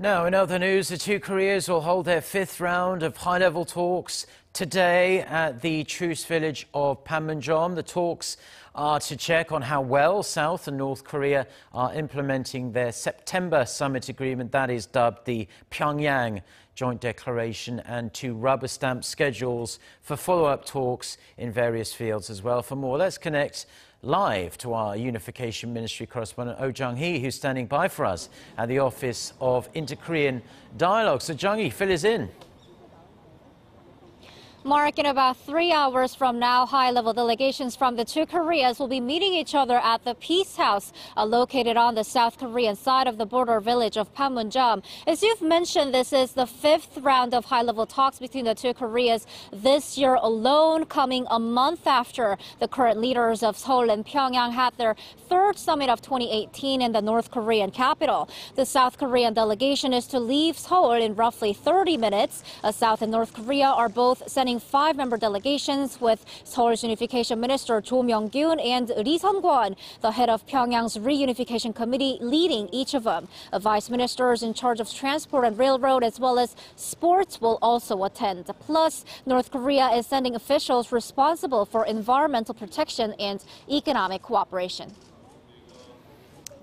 Now, in other news, the two Koreas will hold their fifth round of high-level talks today at the truce village of Panmunjeom. The talks are to check on how well South and North Korea are implementing their September summit agreement, that is dubbed the Pyeongyang Joint Declaration, and to rubber stamp schedules for follow-up talks in various fields as well. For more, let's connect live to our Unification Ministry correspondent Oh Jung-hee, who's standing by for us at the Office of Inter-Korean Dialogue. So Jung-hee, fill us in. Mark, in about 3 hours from now, high-level delegations from the two Koreas will be meeting each other at the Peace House, located on the South Korean side of the border village of Panmunjeom. As you've mentioned, this is the fifth round of high-level talks between the two Koreas this year alone, coming a month after the current leaders of Seoul and Pyongyang had their third summit of 2018 in the North Korean capital. The South Korean delegation is to leave Seoul in roughly 30 minutes. South and North Korea are both sending 5-member delegations, with Seoul's Unification Minister Jo Myung-kyun and Ri Sun-kwon, the head of Pyongyang's Reunification Committee, leading each of them. Vice ministers in charge of transport and railroad as well as sports will also attend. Plus, North Korea is sending officials responsible for environmental protection and economic cooperation.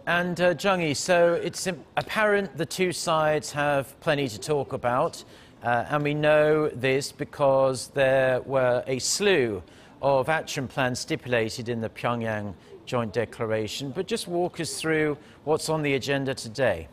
And Jung-hee, so it's apparent the two sides have plenty to talk about. And we know this because there were a slew of action plans stipulated in the Pyeongyang Joint Declaration. But just walk us through what's on the agenda today.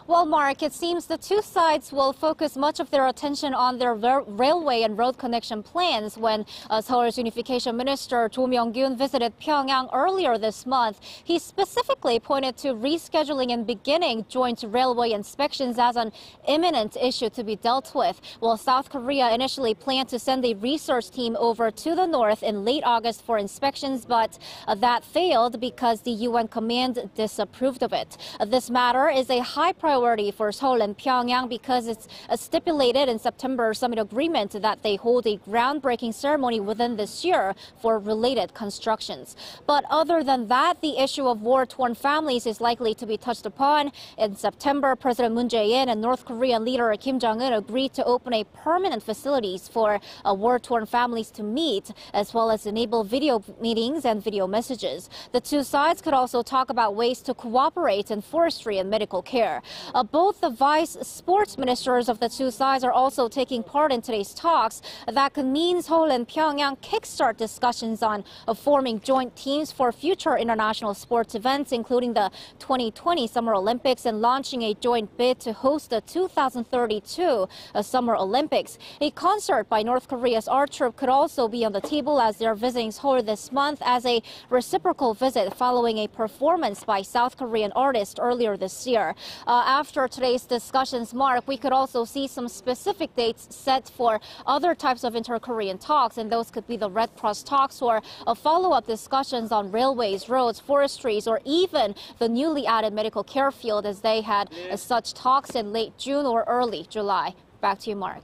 Well, Mark, it seems the two sides will focus much of their attention on their railway and road connection plans. When Seoul's Unification Minister Jo Myung-kyun visited Pyongyang earlier this month, he specifically pointed to rescheduling and beginning joint railway inspections as an imminent issue to be dealt with. Well, South Korea initially planned to send a research team over to the north in late August for inspections, but that failed because the UN command disapproved of it. This matter is a high priority for Seoul and Pyongyang because it's stipulated in September summit agreement that they hold a groundbreaking ceremony within this year for related constructions. But other than that, the issue of war-torn families is likely to be touched upon. In September, President Moon Jae-in and North Korean leader Kim Jong-un agreed to open a permanent facilities for war-torn families to meet, as well as enable video meetings and video messages. The two sides could also talk about ways to cooperate in forestry and medical care. Both the vice sports ministers of the two sides are also taking part in today's talks. That could mean Seoul and Pyongyang kickstart discussions on forming joint teams for future international sports events, including the 2020 Summer Olympics, and launching a joint bid to host the 2032 Summer Olympics. A concert by North Korea's art troupe could also be on the table as they're visiting Seoul this month as a reciprocal visit following a performance by South Korean artists earlier this year. After today's discussions, Mark, we could also see some specific dates set for other types of inter-Korean talks, and those could be the Red Cross talks or follow-up discussions on railways, roads, forestries, or even the newly added medical care field, as they had such talks in late June or early July. Back to you, Mark.